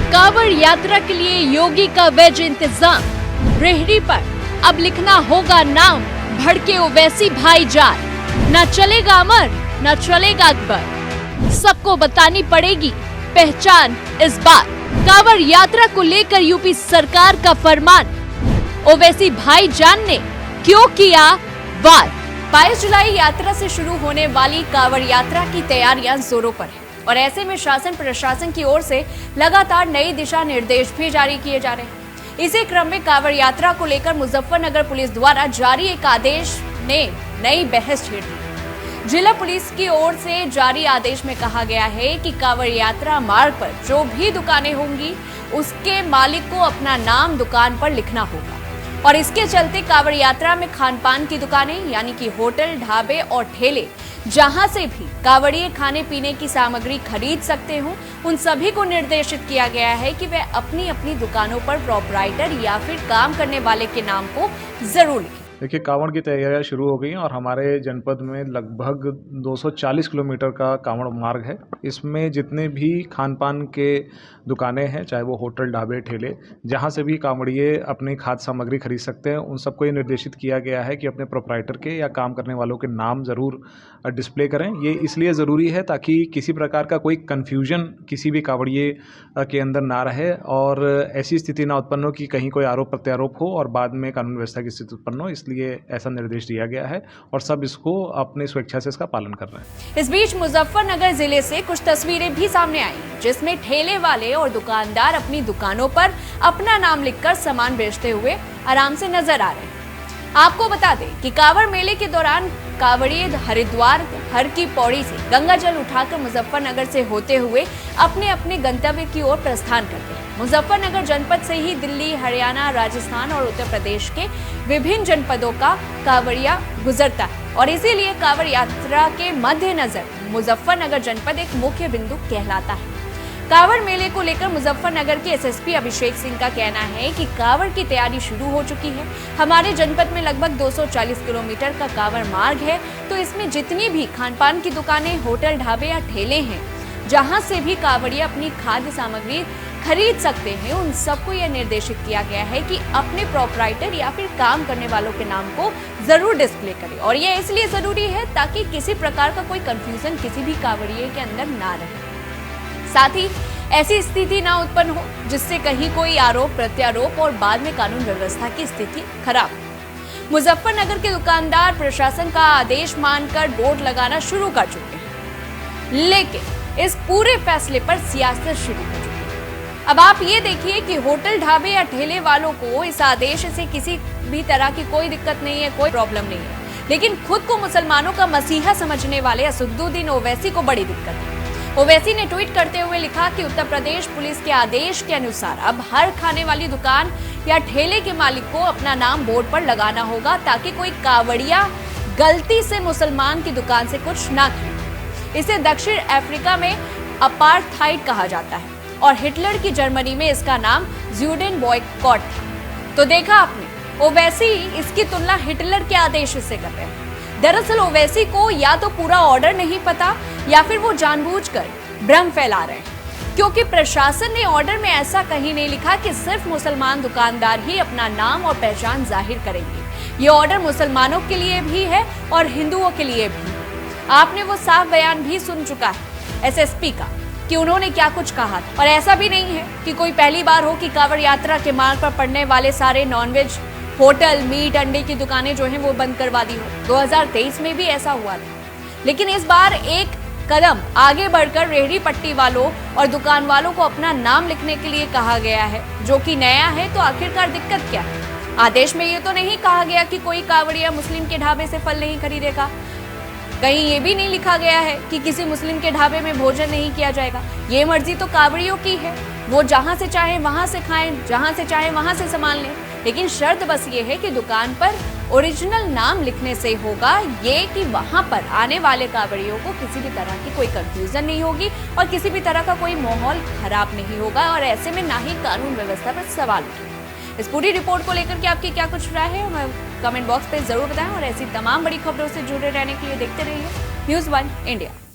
कांवड़ यात्रा के लिए योगी का वेज इंतजाम। रेहड़ी पर अब लिखना होगा नाम, भड़के ओवैसी भाईजान। न चलेगा अमर, न चलेगा अकबर, सबको बतानी पड़ेगी पहचान इस बार। कांवड़ यात्रा को लेकर यूपी सरकार का फरमान, ओवैसी भाईजान ने क्यों किया वार। 22 जुलाई यात्रा से शुरू होने वाली कांवड़ यात्रा की तैयारियां जोरों पर है और ऐसे में शासन प्रशासन की ओर से लगातार नई दिशा निर्देश भी जारी किए जा रहे हैं। इसी क्रम में कांवड़ यात्रा को लेकर मुजफ्फरनगर पुलिस द्वारा जारी एक आदेश ने नई बहस छेड़ दी। जिला पुलिस की ओर से जारी आदेश में कहा गया है कि कांवड़ यात्रा मार्ग पर जो भी दुकानें होंगी उसके मालिक को अपना नाम दुकान पर लिखना होगा और इसके चलते कांवड़ यात्रा में खान पान की दुकानें यानी कि होटल, ढाबे और ठेले जहां से भी कांवड़िए खाने पीने की सामग्री खरीद सकते हो, उन सभी को निर्देशित किया गया है कि वे अपनी अपनी दुकानों पर प्रोपराइटर या फिर काम करने वाले के नाम को जरूर लिखें। देखिए, कांवड़ की तैयारियां शुरू हो गई हैं और हमारे जनपद में लगभग 240 किलोमीटर का कांवड़ मार्ग है। इसमें जितने भी खान पान के दुकानें हैं, चाहे वो होटल, ढाबे, ठेले, जहां से भी कांवड़िए अपनी खाद्य सामग्री खरीद सकते हैं, उन सबको ये निर्देशित किया गया है कि अपने प्रोपराइटर के या काम करने वालों के नाम ज़रूर डिस्प्ले करें। ये इसलिए ज़रूरी है ताकि किसी प्रकार का कोई कन्फ्यूजन किसी भी कांवड़िए के अंदर ना रहे और ऐसी स्थिति ना उत्पन्न हो कि कहीं कोई आरोप प्रत्यारोप हो और बाद में कानून व्यवस्था की स्थिति उत्पन्न हो। इसलिए ऐसा निर्देश दिया गया है और सब इसको अपनी स्वेच्छा से इसका पालन कर रहे हैं। इस बीच मुजफ्फरनगर जिले से कुछ तस्वीरें भी सामने आई जिसमें ठेले वाले और दुकानदार अपनी दुकानों पर अपना नाम लिखकर सामान बेचते हुए आराम से नजर आ रहे हैं। आपको बता दें कि कांवड़ मेले के दौरान कांवड़िए हरिद्वार हर की पौड़ी से गंगा जल उठाकर मुजफ्फरनगर से होते हुए अपने अपने गंतव्य की ओर प्रस्थान करते हैं। मुजफ्फरनगर जनपद से ही दिल्ली, हरियाणा, राजस्थान और उत्तर प्रदेश के विभिन्न जनपदों का कांवड़िया गुजरता है और इसीलिए कांवड़ यात्रा के मद्देनजर मुजफ्फरनगर जनपद एक मुख्य बिंदु कहलाता है। कांवड़ मेले को लेकर मुजफ्फरनगर के एसएसपी अभिषेक सिंह का कहना है कि कांवड़ की तैयारी शुरू हो चुकी है। हमारे जनपद में लगभग 240 किलोमीटर का कांवड़ मार्ग है, तो इसमें जितनी भी खान पान की दुकानें, होटल, ढाबे या ठेले हैं, जहां से भी कांवड़िए अपनी खाद्य सामग्री खरीद सकते हैं, उन सबको यह निर्देशित किया गया है कि अपने प्रोपराइटर या फिर काम करने वालों के नाम को जरूर डिस्प्ले करें और यह इसलिए जरूरी है ताकि किसी प्रकार का कोई कंफ्यूजन किसी भी कांवड़िए के अंदर ना रहे। साथ ही ऐसी स्थिति ना उत्पन्न हो जिससे कहीं कोई आरोप प्रत्यारोप और बाद में कानून व्यवस्था की स्थिति खराब हो। मुजफ्फरनगर के दुकानदार प्रशासन का आदेश मानकर बोर्ड लगाना शुरू कर चुके हैं, लेकिन इस पूरे फैसले पर सियासत शुरू हो चुकी है। अब आप ये देखिए कि होटल, ढाबे या ठेले वालों को इस आदेश से किसी भी तरह की कोई दिक्कत नहीं है, कोई प्रॉब्लम नहीं है, लेकिन खुद को मुसलमानों का मसीहा समझने वाले असदुद्दीन ओवैसी को बड़ी दिक्कत है। ओवैसी ने ट्वीट करते हुए लिखा कि उत्तर प्रदेश पुलिस के आदेश के अनुसार अब हर खाने वाली दुकान या ठेले के मालिक को अपना नाम बोर्ड पर लगाना होगा ताकि कोई कांवड़िया गलती से मुसलमान की दुकान से कुछ ना खरीदे। इसे दक्षिण अफ्रीका में अपार्थाइड कहा जाता है और हिटलर की जर्मनी में इसका नाम ज्यूडेन बॉयकॉट था। तो देखा आपने, ओवैसी इसकी तुलना हिटलर के आदेश से कर रहे हैं। दरअसल ओवैसी को या तो पूरा ऑर्डर नहीं पता या फिर वो जानबूझकर भ्रम फैला रहे हैं, क्योंकि प्रशासन ने ऑर्डर में ऐसा कहीं नहीं लिखा कि सिर्फ मुसलमान दुकानदार ही अपना नाम और पहचान जाहिर करेंगे। ये ऑर्डर मुसलमानों के लिए भी है और हिंदुओं के लिए भी। आपने वो साफ बयान भी सुन चुका है एसएसपी का कि उन्होंने क्या कुछ कहा था। और ऐसा भी नहीं है कि कोई पहली बार हो कि कांवड़ यात्रा के मार्ग पर पड़ने वाले सारे नॉनवेज होटल, मीट, अंडे की दुकानें जो हैं वो बंद करवा दी हो। 2023 में भी ऐसा हुआ था, लेकिन इस बार एक कदम आगे बढ़कर रेहड़ी पट्टी वालों और दुकान वालों को अपना नाम लिखने के लिए कहा गया है, जो कि नया है। तो आखिरकार दिक्कत क्या है? आदेश में ये तो नहीं कहा गया कि कोई कांवड़िया मुस्लिम के ढाबे से फल नहीं खरीदेगा। कहीं ये भी नहीं लिखा गया है कि किसी मुस्लिम के ढाबे में भोजन नहीं किया जाएगा। ये मर्जी तो कांवड़ियों की है, वो जहां से चाहे वहां से खाएं, जहां से चाहे वहां से सामान लें, लेकिन शर्त बस ये है कि दुकान पर ओरिजिनल नाम लिखने से होगा ये कि वहां पर आने वाले कांवड़ियों को किसी भी तरह की कोई कंफ्यूजन नहीं होगी और किसी भी तरह का कोई माहौल खराब नहीं होगा और ऐसे में ना ही कानून व्यवस्था पर सवाल उठेगा। इस पूरी रिपोर्ट को लेकर के आपकी क्या कुछ राय है, हमें कमेंट बॉक्स पे जरूर बताएं और ऐसी तमाम बड़ी खबरों से जुड़े रहने के लिए देखते रहिए News1 इंडिया।